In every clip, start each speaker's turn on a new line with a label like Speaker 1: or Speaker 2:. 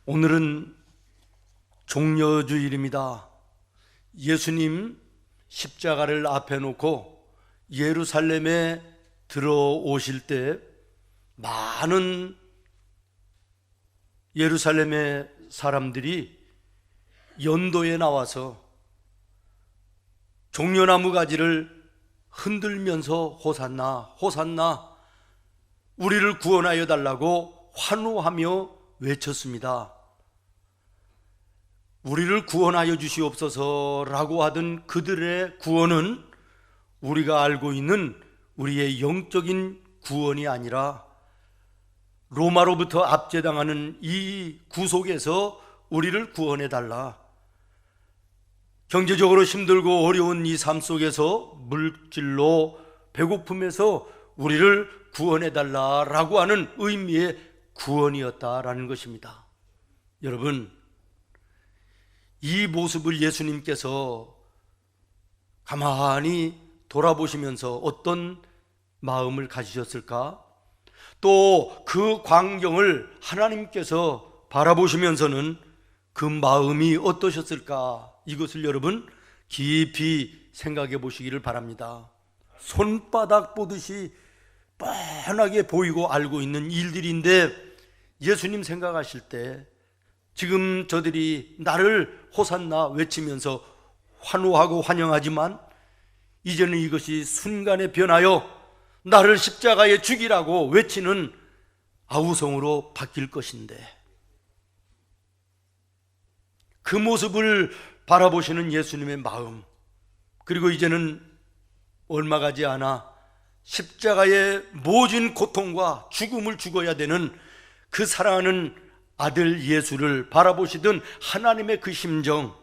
Speaker 1: 오늘은 종려주일입니다. 예수님 십자가를 앞에 놓고 예루살렘에 들어오실 때 많은 예루살렘의 사람들이 연도에 나와서 종려나무 가지를 흔들면서 호산나 호산나 우리를 구원하여 달라고 환호하며 외쳤습니다. 우리를 구원하여 주시옵소서라고 하던 그들의 구원은 우리가 알고 있는 우리의 영적인 구원이 아니라 로마로부터 압제당하는 이 구속에서 우리를 구원해 달라, 경제적으로 힘들고 어려운 이 삶 속에서 물질로 배고픔에서 우리를 구원해 달라라고 하는 의미의 구원이었다라는 것입니다. 여러분, 이 모습을 예수님께서 가만히 돌아보시면서 어떤 마음을 가지셨을까? 또 그 광경을 하나님께서 바라보시면서는 그 마음이 어떠셨을까? 이것을 여러분 깊이 생각해 보시기를 바랍니다. 손바닥 보듯이 뻔하게 보이고 알고 있는 일들인데 예수님 생각하실 때 지금 저들이 나를 호산나 외치면서 환호하고 환영하지만 이제는 이것이 순간에 변하여 나를 십자가에 죽이라고 외치는 아우성으로 바뀔 것인데, 그 모습을 바라보시는 예수님의 마음, 그리고 이제는 얼마 가지 않아 십자가의 모진 고통과 죽음을 죽어야 되는 그 사랑하는 아들 예수를 바라보시던 하나님의 그 심정,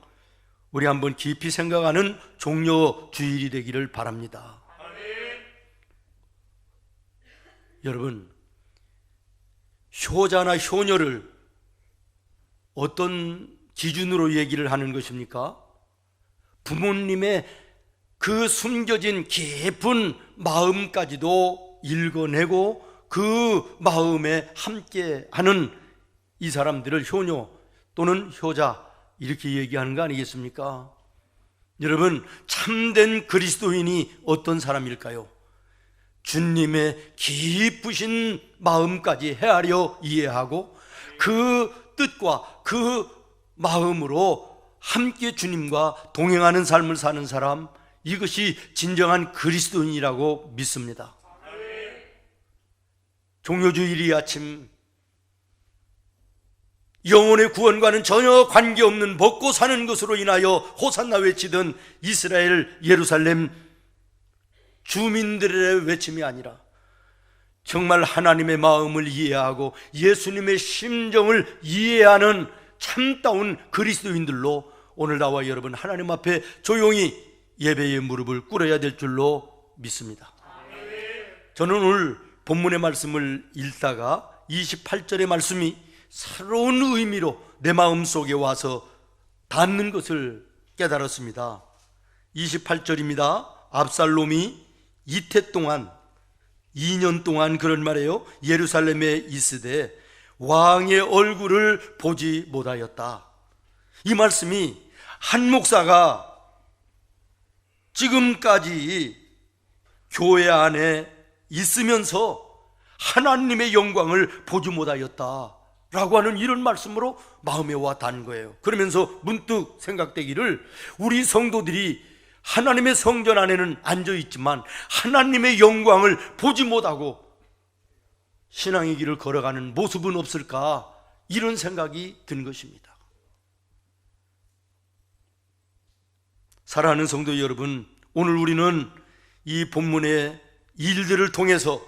Speaker 1: 우리 한번 깊이 생각하는 종려주일이 되기를 바랍니다. 여러분, 효자나 효녀를 어떤 기준으로 얘기를 하는 것입니까? 부모님의 그 숨겨진 깊은 마음까지도 읽어내고 그 마음에 함께하는 이 사람들을 효녀 또는 효자 이렇게 얘기하는 거 아니겠습니까? 여러분, 참된 그리스도인이 어떤 사람일까요? 주님의 깊으신 마음까지 헤아려 이해하고 그 뜻과 그 마음으로 함께 주님과 동행하는 삶을 사는 사람, 이것이 진정한 그리스도인이라고 믿습니다. 종려주일이 아침, 영혼의 구원과는 전혀 관계없는 먹고 사는 것으로 인하여 호산나 외치던 이스라엘 예루살렘 주민들의 외침이 아니라 정말 하나님의 마음을 이해하고 예수님의 심정을 이해하는 참다운 그리스도인들로 오늘 나와 여러분 하나님 앞에 조용히 예배의 무릎을 꿇어야 될 줄로 믿습니다. 저는 오늘 본문의 말씀을 읽다가 28절의 말씀이 새로운 의미로 내 마음속에 와서 닿는 것을 깨달았습니다. 28절입니다. 압살롬이 이태 동안 2년 동안 그런 말이에요, 예루살렘에 있으되 왕의 얼굴을 보지 못하였다. 이 말씀이 한 목사가 지금까지 교회 안에 있으면서 하나님의 영광을 보지 못하였다 라고 하는 이런 말씀으로 마음에 와 닿은 거예요. 그러면서 문득 생각되기를, 우리 성도들이 하나님의 성전 안에는 앉아있지만 하나님의 영광을 보지 못하고 신앙의 길을 걸어가는 모습은 없을까, 이런 생각이 든 것입니다. 사랑하는 성도 여러분, 오늘 우리는 이 본문의 일들을 통해서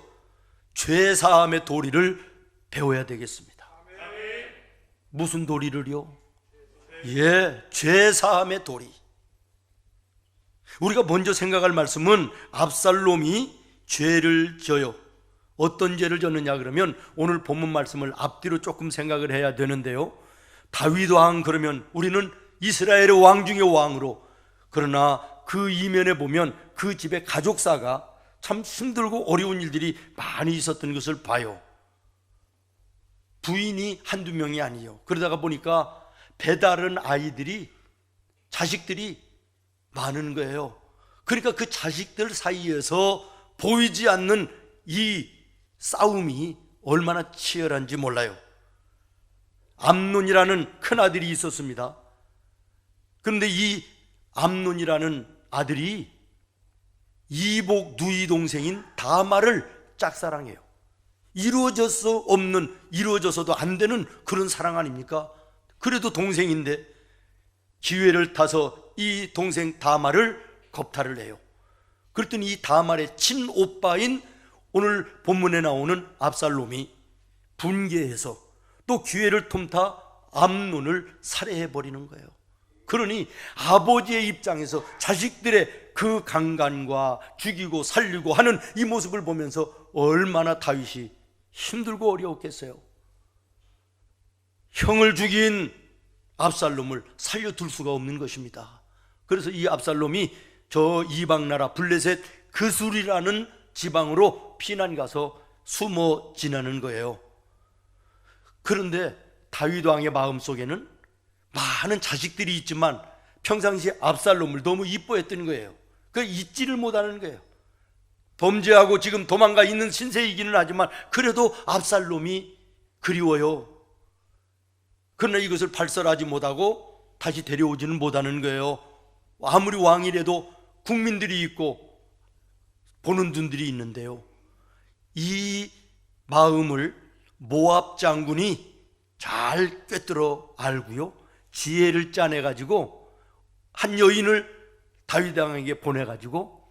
Speaker 1: 죄사함의 도리를 배워야 되겠습니다. 무슨 도리를요? 죄사함의 도리. 우리가 먼저 생각할 말씀은 압살롬이 죄를 져요. 어떤 죄를 졌느냐 그러면 오늘 본문 말씀을 앞뒤로 조금 생각을 해야 되는데요, 다윗 왕 그러면 우리는 이스라엘의 왕 중의 왕으로, 그러나 그 이면에 보면 그 집의 가족사가 참 힘들고 어려운 일들이 많이 있었던 것을 봐요. 부인이 한두 명이 아니에요. 그러다가 보니까 배다른 자식들이 많은 거예요. 그러니까 그 자식들 사이에서 보이지 않는 이 싸움이 얼마나 치열한지 몰라요. 암논이라는 큰아들이 있었습니다. 그런데 이 암논이라는 아들이 이복 누이 동생인 다말을 짝사랑해요. 이루어져서도 안 되는 그런 사랑 아닙니까? 그래도 동생인데 기회를 타서 이 동생 다말을 겁탈을 해요. 그랬더니 이 다말의 친오빠인 오늘 본문에 나오는 압살롬이 분개해서 또 기회를 틈타 암논을 살해해버리는 거예요. 그러니 아버지의 입장에서 자식들의 그 강간과 죽이고 살리고 하는 이 모습을 보면서 얼마나 다윗이 힘들고 어려웠겠어요. 형을 죽인 압살롬을 살려둘 수가 없는 것입니다. 그래서 이 압살롬이 저 이방나라 블레셋 그술이라는 지방으로 피난 가서 숨어 지나는 거예요. 그런데 다윗 왕의 마음속에는 많은 자식들이 있지만 평상시에 압살롬을 너무 이뻐했던 거예요. 그 잊지를 못하는 거예요. 범죄하고 지금 도망가 있는 신세이기는 하지만 그래도 압살롬이 그리워요. 그러나 이것을 발설하지 못하고 다시 데려오지는 못하는 거예요. 아무리 왕이라도 국민들이 있고 보는 눈들이 있는데요, 이 마음을 모압 장군이 잘 꿰뚫어 알고요, 지혜를 짜내가지고 한 여인을 다윗 왕에게 보내가지고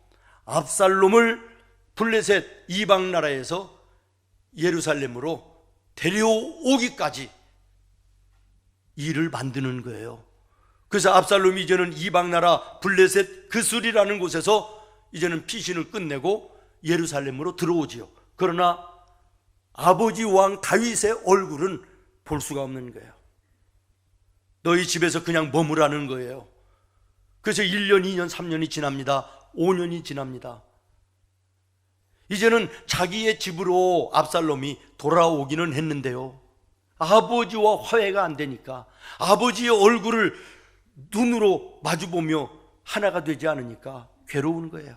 Speaker 1: 압살롬을 블레셋 이방 나라에서 예루살렘으로 데려오기까지 일을 만드는 거예요. 그래서 압살롬이 이제는 이방 나라 블레셋 그술이라는 곳에서 이제는 피신을 끝내고 예루살렘으로 들어오지요. 그러나 아버지 왕 다윗의 얼굴은 볼 수가 없는 거예요. 너희 집에서 그냥 머무라는 거예요. 그래서 1년, 2년, 3년이 지납니다. 5년이 지납니다. 이제는 자기의 집으로 압살롬이 돌아오기는 했는데요, 아버지와 화해가 안 되니까, 아버지의 얼굴을 눈으로 마주보며 하나가 되지 않으니까 괴로운 거예요.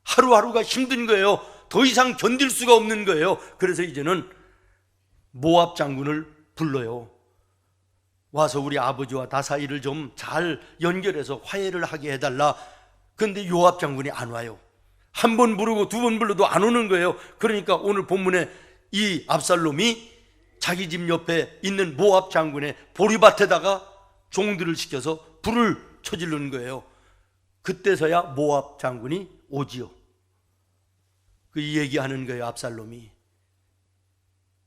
Speaker 1: 하루하루가 힘든 거예요. 더 이상 견딜 수가 없는 거예요. 그래서 이제는 모압 장군을 불러요. 와서 우리 아버지와 나 사이를 좀 잘 연결해서 화해를 하게 해달라. 그런데 요압 장군이 안 와요. 한 번 부르고 두 번 불러도 안 오는 거예요. 그러니까 오늘 본문에 이 압살롬이 자기 집 옆에 있는 모압 장군의 보리밭에다가 종들을 시켜서 불을 쳐지르는 거예요. 그때서야 모압 장군이 오지요. 그 얘기하는 거예요. 압살롬이,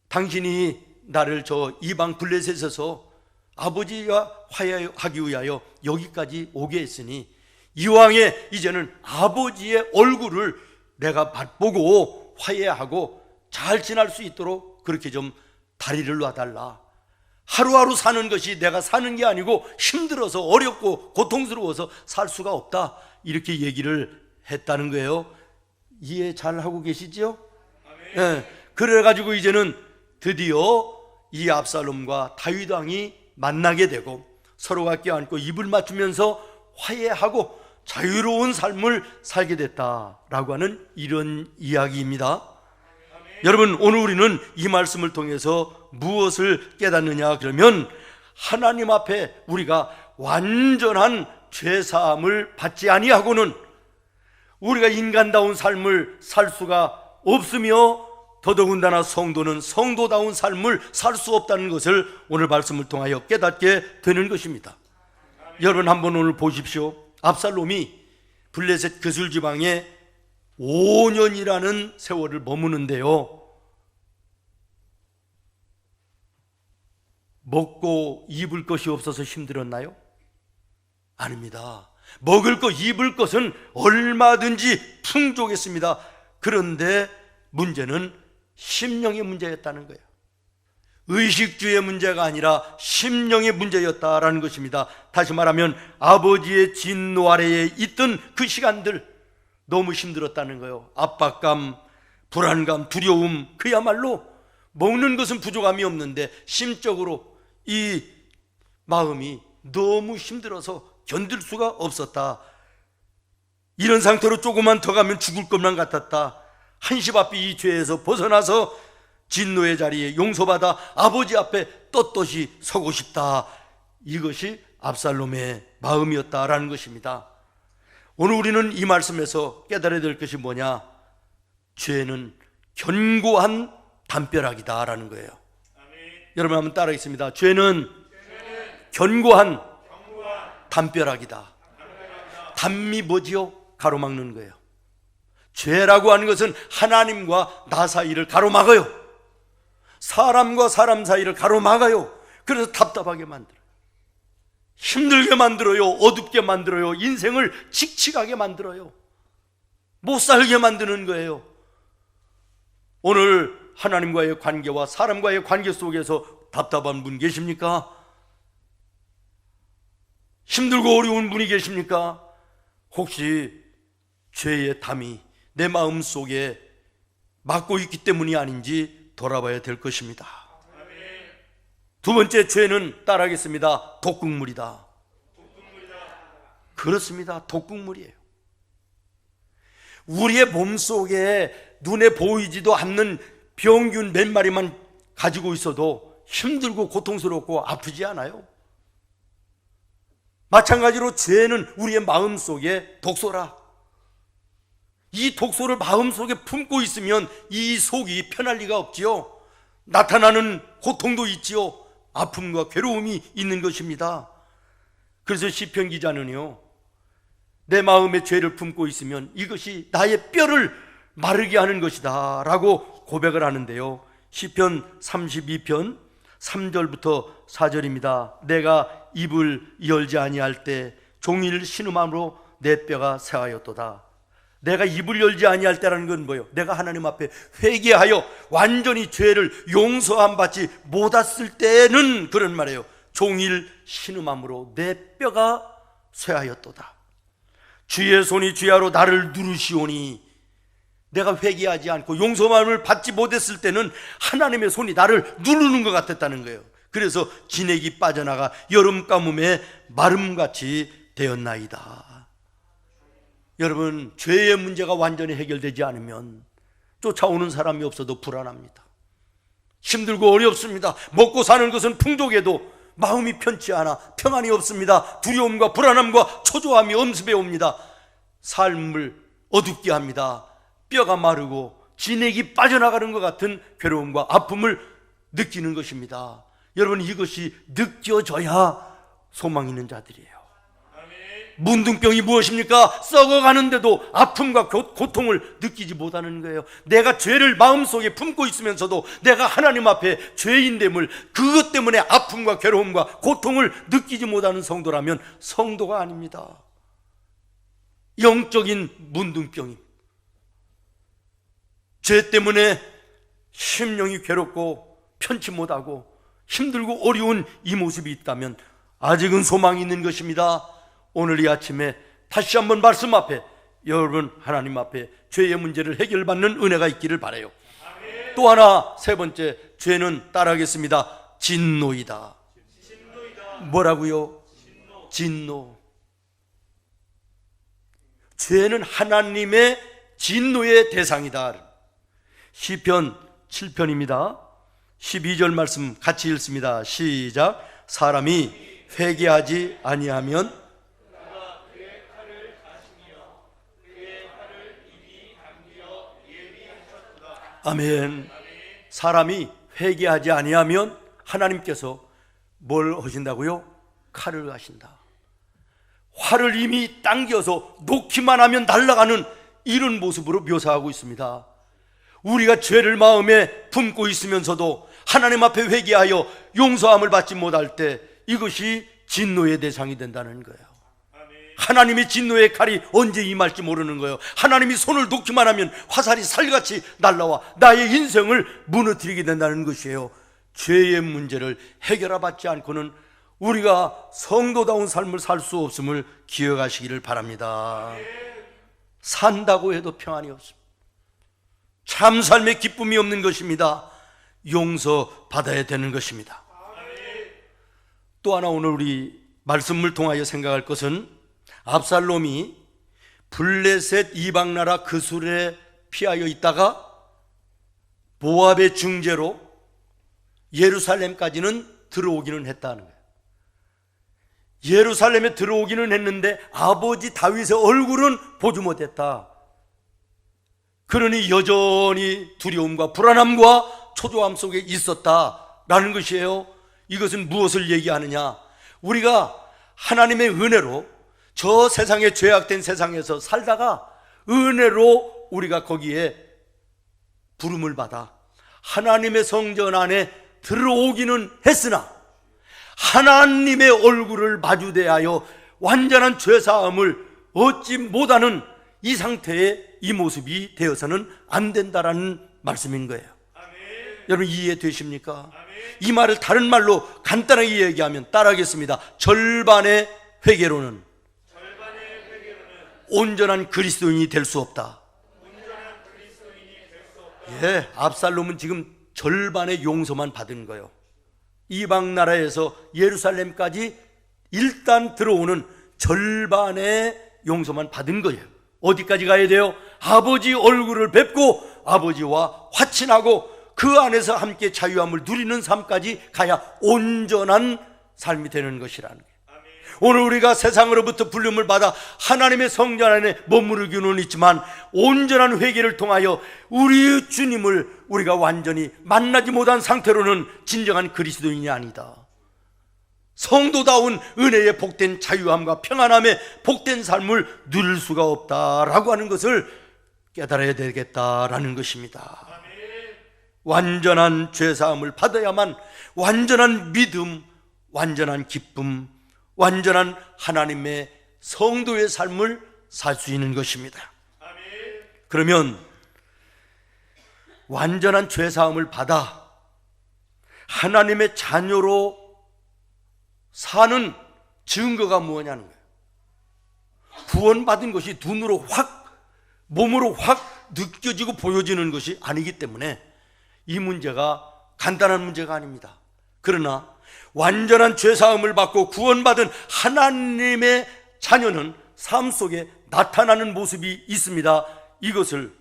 Speaker 1: 당신이 나를 저 이방 블레셋에서 아버지와 화해하기 위하여 여기까지 오게 했으니 이왕에 이제는 아버지의 얼굴을 내가 맛보고 화해하고 잘 지낼 수 있도록 그렇게 좀 다리를 놔달라. 하루하루 사는 것이 내가 사는 게 아니고 힘들어서 어렵고 고통스러워서 살 수가 없다, 이렇게 얘기를 했다는 거예요. 이해 잘 하고 계시죠? 네. 그래가지고 이제는 드디어 이 압살롬과 다윗 왕이 만나게 되고 서로가 껴안고 입을 맞추면서 화해하고 자유로운 삶을 살게 됐다라고 하는 이런 이야기입니다. 여러분, 오늘 우리는 이 말씀을 통해서 무엇을 깨닫느냐 그러면, 하나님 앞에 우리가 완전한 죄사함을 받지 아니하고는 우리가 인간다운 삶을 살 수가 없으며, 더더군다나 성도는 성도다운 삶을 살 수 없다는 것을 오늘 말씀을 통하여 깨닫게 되는 것입니다. 여러분, 한번 오늘 보십시오. 압살롬이 블레셋 그술 지방에 5년이라는 세월을 머무는데요, 먹고 입을 것이 없어서 힘들었나요? 아닙니다. 먹을 것, 입을 것은 얼마든지 풍족했습니다. 그런데 문제는 심령의 문제였다는 거예요. 의식주의 문제가 아니라 심령의 문제였다라는 것입니다. 다시 말하면 아버지의 진노 아래에 있던 그 시간들, 너무 힘들었다는 거예요. 압박감, 불안감, 두려움, 그야말로 먹는 것은 부족함이 없는데 심적으로 이 마음이 너무 힘들어서 견딜 수가 없었다. 이런 상태로 조금만 더 가면 죽을 것만 같았다. 한시바삐 이 죄에서 벗어나서 진노의 자리에 용서받아 아버지 앞에 떳떳이 서고 싶다. 이것이 압살롬의 마음이었다라는 것입니다. 오늘 우리는 이 말씀에서 깨달아야 될 것이 뭐냐? 죄는 견고한 담벼락이다라는 거예요. 여러분 한번 따라하겠습니다. 죄는 견고한 담벼락이다. 담이 뭐지요? 가로막는 거예요. 죄라고 하는 것은 하나님과 나 사이를 가로막아요. 사람과 사람 사이를 가로막아요. 그래서 답답하게 만들어요. 힘들게 만들어요. 어둡게 만들어요. 인생을 칙칙하게 만들어요. 못 살게 만드는 거예요. 오늘 하나님과의 관계와 사람과의 관계 속에서 답답한 분 계십니까? 힘들고 어려운 분이 계십니까? 혹시 죄의 담이 내 마음 속에 막고 있기 때문이 아닌지 돌아봐야 될 것입니다. 두 번째, 죄는 따라하겠습니다. 독극물이다. 그렇습니다. 독극물이에요. 우리의 몸속에 눈에 보이지도 않는 병균 몇 마리만 가지고 있어도 힘들고 고통스럽고 아프지 않아요? 마찬가지로 죄는 우리의 마음속에 독소라. 이 독소를 마음속에 품고 있으면 이 속이 편할 리가 없지요. 나타나는 고통도 있지요. 아픔과 괴로움이 있는 것입니다. 그래서 시편 기자는요, 내 마음에 죄를 품고 있으면 이것이 나의 뼈를 마르게 하는 것이다 라고 고백을 하는데요, 시편 32편 3절부터 4절입니다. 내가 입을 열지 아니할 때 종일 신음함으로 내 뼈가 새하였도다. 내가 입을 열지 아니할 때라는 건 뭐예요? 내가 하나님 앞에 회개하여 완전히 죄를 용서함 받지 못했을 때는 그런 말이에요. 종일 신음함으로 내 뼈가 쇠하였도다. 주의 손이 주야로 나를 누르시오니, 내가 회개하지 않고 용서함을 받지 못했을 때는 하나님의 손이 나를 누르는 것 같았다는 거예요. 그래서 진액이 빠져나가 여름 가뭄에 마름같이 되었나이다. 여러분, 죄의 문제가 완전히 해결되지 않으면 쫓아오는 사람이 없어도 불안합니다. 힘들고 어렵습니다. 먹고 사는 것은 풍족해도 마음이 편치 않아 평안이 없습니다. 두려움과 불안함과 초조함이 엄습해 옵니다. 삶을 어둡게 합니다. 뼈가 마르고 진액이 빠져나가는 것 같은 괴로움과 아픔을 느끼는 것입니다. 여러분, 이것이 느껴져야 소망 있는 자들이에요. 문둥병이 무엇입니까? 썩어가는데도 아픔과 고통을 느끼지 못하는 거예요. 내가 죄를 마음속에 품고 있으면서도 내가 하나님 앞에 죄인됨을, 그것 때문에 아픔과 괴로움과 고통을 느끼지 못하는 성도라면 성도가 아닙니다. 영적인 문둥병입니다. 죄 때문에 심령이 괴롭고 편치 못하고 힘들고 어려운 이 모습이 있다면 아직은 소망이 있는 것입니다. 오늘 이 아침에 다시 한번 말씀 앞에, 여러분 하나님 앞에 죄의 문제를 해결받는 은혜가 있기를 바라요. 또 하나, 세 번째, 죄는 따라하겠습니다. 진노이다. 뭐라고요? 진노. 죄는 하나님의 진노의 대상이다. 시편 7편입니다 12절 말씀 같이 읽습니다. 시작. 사람이 회개하지 아니하면 아멘. 사람이 회개하지 아니하면 하나님께서 뭘 하신다고요? 칼을 하신다. 활을 이미 당겨서 놓기만 하면 날아가는 이런 모습으로 묘사하고 있습니다. 우리가 죄를 마음에 품고 있으면서도 하나님 앞에 회개하여 용서함을 받지 못할 때 이것이 진노의 대상이 된다는 거예요. 하나님의 진노의 칼이 언제 임할지 모르는 거예요. 하나님이 손을 놓기만 하면 화살이 살같이 날라와 나의 인생을 무너뜨리게 된다는 것이에요. 죄의 문제를 해결받지 않고는 우리가 성도다운 삶을 살 수 없음을 기억하시기를 바랍니다. 산다고 해도 평안이 없습니다. 참 삶의 기쁨이 없는 것입니다. 용서받아야 되는 것입니다. 또 하나 오늘 우리 말씀을 통하여 생각할 것은 압살롬이 블레셋 이방나라 그술에 피하여 있다가 모압의 중재로 예루살렘까지는 들어오기는 했다는 거예요. 예루살렘에 들어오기는 했는데 아버지 다윗의 얼굴은 보지 못했다. 그러니 여전히 두려움과 불안함과 초조함 속에 있었다라는 것이에요. 이것은 무엇을 얘기하느냐? 우리가 하나님의 은혜로 저 세상에 죄악된 세상에서 살다가 은혜로 우리가 거기에 부름을 받아 하나님의 성전 안에 들어오기는 했으나 하나님의 얼굴을 마주대하여 완전한 죄사함을 얻지 못하는 이 상태의 이 모습이 되어서는 안 된다라는 말씀인 거예요. 여러분 이해되십니까? 이 말을 다른 말로 간단하게 얘기하면 따라하겠습니다. 절반의 회개로는 온전한 그리스도인이 될 수 없다. 예, 압살롬은 지금 절반의 용서만 받은 거예요. 이방 나라에서 예루살렘까지 일단 들어오는 절반의 용서만 받은 거예요. 어디까지 가야 돼요? 아버지 얼굴을 뵙고 아버지와 화친하고 그 안에서 함께 자유함을 누리는 삶까지 가야 온전한 삶이 되는 것이라는 거예요. 오늘 우리가 세상으로부터 불림을 받아 하나님의 성전 안에 머무르기는 있지만 온전한 회개를 통하여 우리 주님을 우리가 완전히 만나지 못한 상태로는 진정한 그리스도인이 아니다. 성도다운 은혜의 복된 자유함과 평안함의 복된 삶을 누릴 수가 없다라고 하는 것을 깨달아야 되겠다라는 것입니다. 완전한 죄사함을 받아야만 완전한 믿음, 완전한 기쁨, 완전한 하나님의 성도의 삶을 살 수 있는 것입니다. 그러면 완전한 죄사함을 받아 하나님의 자녀로 사는 증거가 뭐냐는 거예요. 구원받은 것이 눈으로 확, 몸으로 확 느껴지고 보여지는 것이 아니기 때문에 이 문제가 간단한 문제가 아닙니다. 그러나 완전한 죄사함을 받고 구원받은 하나님의 자녀는 삶 속에 나타나는 모습이 있습니다. 이것을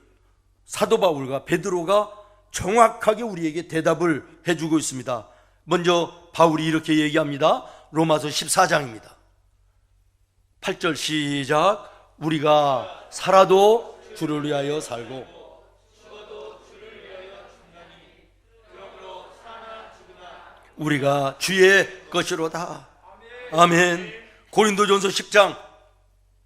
Speaker 1: 사도 바울과 베드로가 정확하게 우리에게 대답을 해주고 있습니다. 먼저 바울이 이렇게 얘기합니다. 로마서 14장입니다 8절 시작. 우리가 살아도 주를 위하여 살고 우리가 주의 것이로다. 아멘. 고린도전서 10장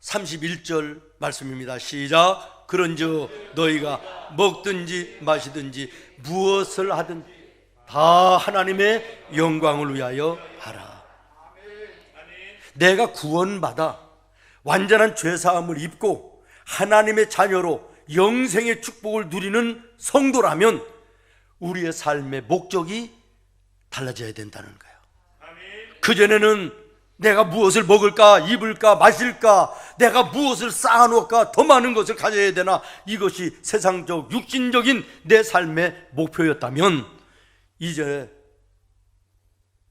Speaker 1: 31절 말씀입니다. 시작. 그런즉 너희가 먹든지 마시든지 무엇을 하든 다 하나님의 영광을 위하여 하라. 내가 구원받아 완전한 죄사함을 입고 하나님의 자녀로 영생의 축복을 누리는 성도라면 우리의 삶의 목적이 달라져야 된다는 거예요. 그전에는 내가 무엇을 먹을까, 입을까, 마실까, 내가 무엇을 쌓아놓을까, 더 많은 것을 가져야 되나, 이것이 세상적, 육신적인 내 삶의 목표였다면 이제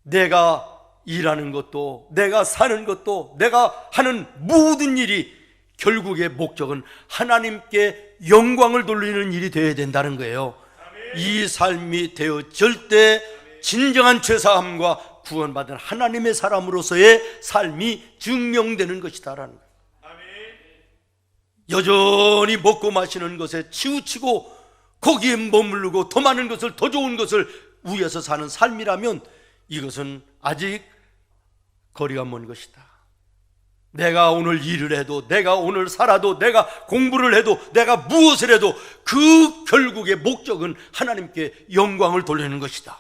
Speaker 1: 내가 일하는 것도, 내가 사는 것도, 내가 하는 모든 일이 결국의 목적은 하나님께 영광을 돌리는 일이 되어야 된다는 거예요. 이 삶이 되어질 때 진정한 죄사함과 구원받은 하나님의 사람으로서의 삶이 증명되는 것이다라는 거예요. 여전히 먹고 마시는 것에 치우치고 거기에 머무르고 더 많은 것을, 더 좋은 것을 위해서 사는 삶이라면 이것은 아직 거리가 먼 것이다. 내가 오늘 일을 해도, 내가 오늘 살아도, 내가 공부를 해도, 내가 무엇을 해도 그 결국의 목적은 하나님께 영광을 돌리는 것이다.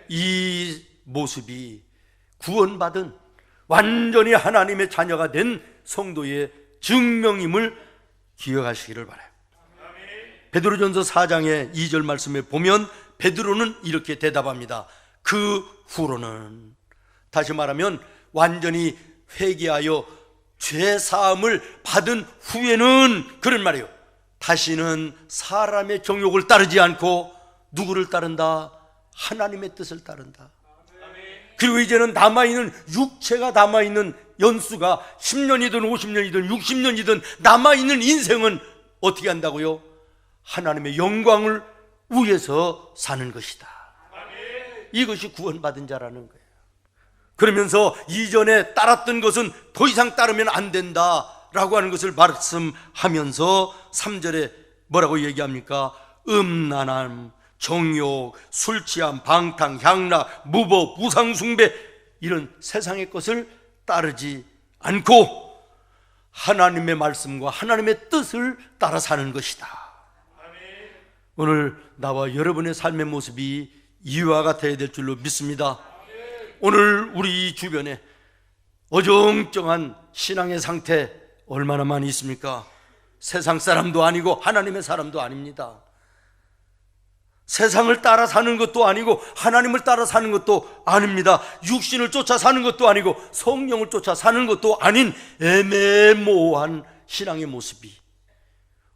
Speaker 1: 이 모습이 구원받은 완전히 하나님의 자녀가 된 성도의 증명임을 기억하시기를 바라요. 베드로전서 4장의 2절 말씀에 보면 베드로는 이렇게 대답합니다. 그 후로는, 다시 말하면 완전히 회개하여 죄사함을 받은 후에는, 그런 말이에요. 다시는 사람의 정욕을 따르지 않고 누구를 따른다? 하나님의 뜻을 따른다. 그리고 이제는 남아있는 육체가 남아있는 연수가 10년이든 50년이든 60년이든 남아있는 인생은 어떻게 한다고요? 하나님의 영광을 위해서 사는 것이다. 이것이 구원받은 자라는 거예요. 그러면서 이전에 따랐던 것은 더 이상 따르면 안 된다라고 하는 것을 말씀하면서 3절에 뭐라고 얘기합니까? 음란함, 정욕, 술 취함, 방탕, 향락, 무법, 우상숭배, 이런 세상의 것을 따르지 않고 하나님의 말씀과 하나님의 뜻을 따라 사는 것이다. 오늘 나와 여러분의 삶의 모습이 이와 같아야 될 줄로 믿습니다. 오늘 우리 주변에 어정쩡한 신앙의 상태 얼마나 많이 있습니까? 세상 사람도 아니고 하나님의 사람도 아닙니다. 세상을 따라 사는 것도 아니고 하나님을 따라 사는 것도 아닙니다. 육신을 쫓아 사는 것도 아니고 성령을 쫓아 사는 것도 아닌 애매모호한 신앙의 모습이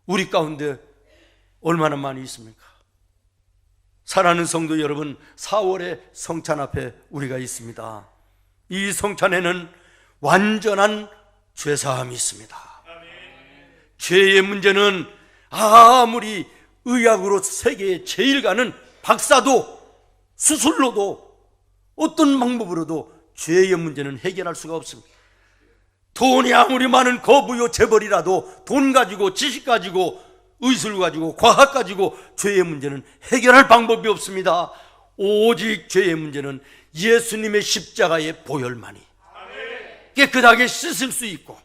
Speaker 1: 우리 가운데 얼마나 많이 있습니까? 사랑하는 성도 여러분, 4월의 성찬 앞에 우리가 있습니다. 이 성찬에는 완전한 죄사함이 있습니다. 죄의 문제는 아무리 의학으로 세계에 제일 가는 박사도 수술로도 어떤 방법으로도 죄의 문제는 해결할 수가 없습니다. 돈이 아무리 많은 거부요 재벌이라도 돈 가지고 지식 가지고 의술 가지고 과학 가지고 죄의 문제는 해결할 방법이 없습니다. 오직 죄의 문제는 예수님의 십자가의 보혈만이 깨끗하게 씻을 수 있고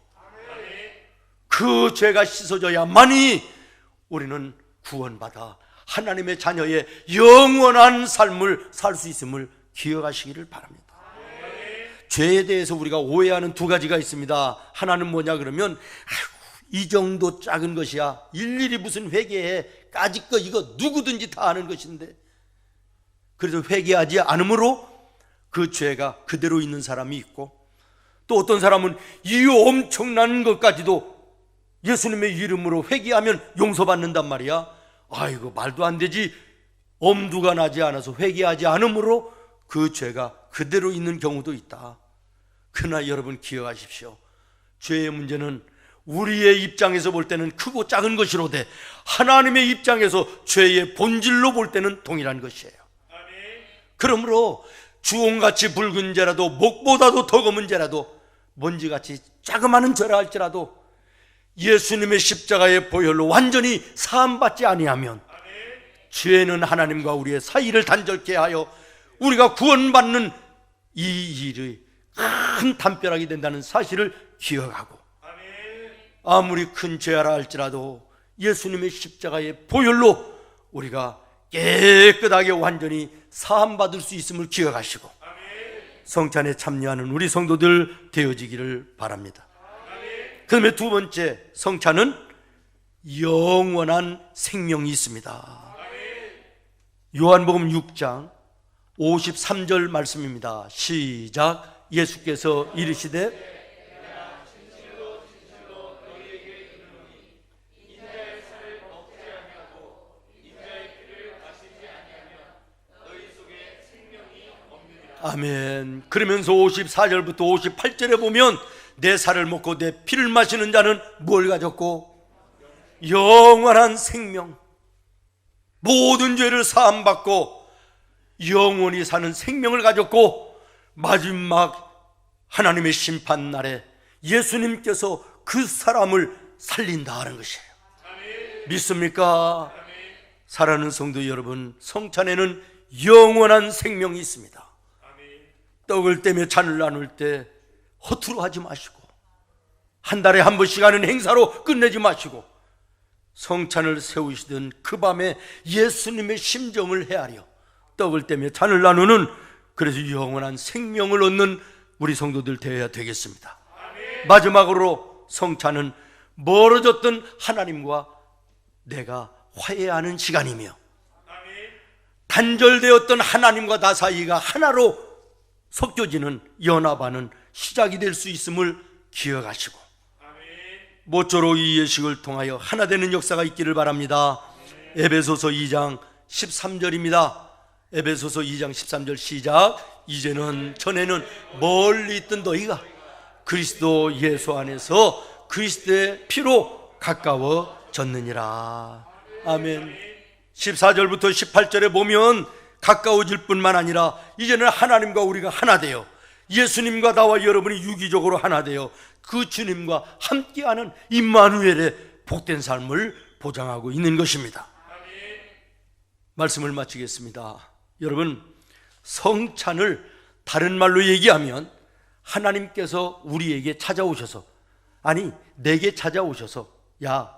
Speaker 1: 그 죄가 씻어져야만이 우리는 구원받아 하나님의 자녀의 영원한 삶을 살 수 있음을 기억하시기를 바랍니다. 죄에 대해서 우리가 오해하는 두 가지가 있습니다. 하나는 뭐냐 그러면 이 정도 작은 것이야 일일이 무슨 회개해, 까짓 거 이거 누구든지 다 아는 것인데, 그래서 회개하지 않으므로 그 죄가 그대로 있는 사람이 있고, 또 어떤 사람은 이 엄청난 것까지도 예수님의 이름으로 회개하면 용서받는단 말이야. 아이고 말도 안 되지. 엄두가 나지 않아서 회개하지 않으므로 그 죄가 그대로 있는 경우도 있다. 그러나 여러분 기억하십시오. 죄의 문제는 우리의 입장에서 볼 때는 크고 작은 것이로되 하나님의 입장에서 죄의 본질로 볼 때는 동일한 것이에요. 그러므로 주홍같이 붉은 죄라도 목보다도 더 검은 죄라도 먼지같이 자그마한 죄라 할지라도 예수님의 십자가의 보혈로 완전히 사함받지 아니하면 죄는 하나님과 우리의 사이를 단절케 하여 우리가 구원받는 이 일이 큰 담벼락이 된다는 사실을 기억하고, 아무리 큰 죄라 할지라도 예수님의 십자가의 보혈로 우리가 깨끗하게 완전히 사함받을 수 있음을 기억하시고 성찬에 참여하는 우리 성도들 되어지기를 바랍니다. 그다음에 두 번째, 성찬은 영원한 생명이 있습니다. 요한복음 6장 53절 말씀입니다. 시작. 예수께서 이르시되 아멘. 그러면서 54절부터 58절에 보면 내 살을 먹고 내 피를 마시는 자는 뭘 가졌고? 영원한 생명, 모든 죄를 사함받고 영원히 사는 생명을 가졌고, 마지막 하나님의 심판날에 예수님께서 그 사람을 살린다 하는 것이에요. 믿습니까? 사랑하는 성도 여러분, 성찬에는 영원한 생명이 있습니다. 떡을 떼며 잔을 나눌 때 허투루 하지 마시고, 한 달에 한 번씩 하는 행사로 끝내지 마시고, 성찬을 세우시던 그 밤에 예수님의 심정을 헤아려 떡을 떼며 잔을 나누는, 그래서 영원한 생명을 얻는 우리 성도들 되어야 되겠습니다. 마지막으로 성찬은 멀어졌던 하나님과 내가 화해하는 시간이며, 단절되었던 하나님과 나 사이가 하나로 섞여지는, 연합하는 시작이 될 수 있음을 기억하시고 모쪼록 이 예식을 통하여 하나 되는 역사가 있기를 바랍니다. 에베소서 2장 13절입니다. 에베소서 2장 13절 시작. 이제는 전에는 멀리 있던 너희가 그리스도 예수 안에서 그리스도의 피로 가까워졌느니라. 아멘. 14절부터 18절에 보면 가까워질 뿐만 아니라 이제는 하나님과 우리가 하나 되어 예수님과 나와 여러분이 유기적으로 하나 되어 그 주님과 함께하는 임마누엘의 복된 삶을 보장하고 있는 것입니다. 말씀을 마치겠습니다. 여러분, 성찬을 다른 말로 얘기하면 하나님께서 우리에게 찾아오셔서, 아니 내게 찾아오셔서, 야,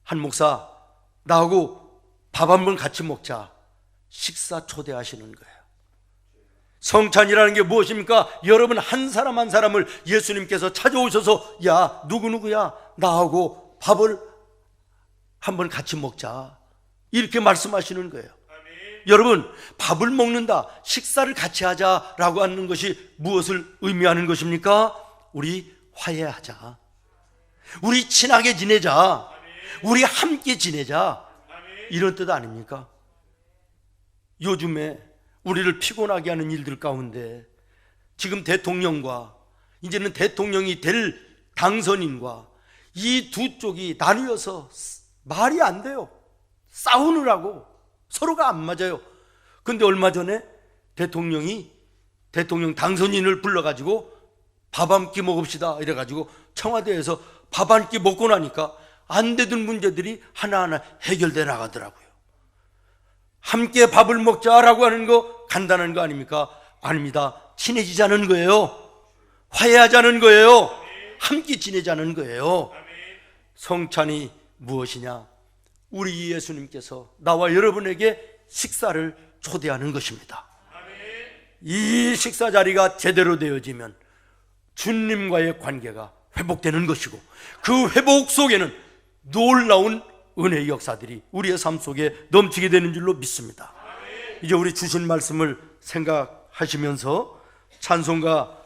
Speaker 1: 한 목사 나하고 밥 한번 같이 먹자, 식사 초대하시는 거예요. 성찬이라는 게 무엇입니까? 여러분 한 사람 한 사람을 예수님께서 찾아오셔서, 야, 누구누구야, 나하고 밥을 한번 같이 먹자, 이렇게 말씀하시는 거예요. 여러분, 밥을 먹는다, 식사를 같이 하자라고 하는 것이 무엇을 의미하는 것입니까? 우리 화해하자, 우리 친하게 지내자, 우리 함께 지내자, 이런 뜻 아닙니까? 요즘에 우리를 피곤하게 하는 일들 가운데 지금 대통령과 이제는 대통령이 될 당선인과 이 두 쪽이 나뉘어서 말이 안 돼요. 싸우느라고 서로가 안 맞아요. 근데 얼마 전에 대통령 당선인을 불러가지고 밥 한 끼 먹읍시다 이래가지고 청와대에서 밥 한 끼 먹고 나니까 안 되던 문제들이 하나하나 해결돼 나가더라고요. 함께 밥을 먹자라고 하는 거 간단한 거 아닙니까? 아닙니다. 친해지자는 거예요. 화해하자는 거예요. 함께 지내자는 거예요. 성찬이 무엇이냐? 우리 예수님께서 나와 여러분에게 식사를 초대하는 것입니다. 이 식사 자리가 제대로 되어지면 주님과의 관계가 회복되는 것이고, 그 회복 속에는 놀라운 은혜의 역사들이 우리의 삶 속에 넘치게 되는 줄로 믿습니다. 이제 우리 주신 말씀을 생각하시면서 찬송가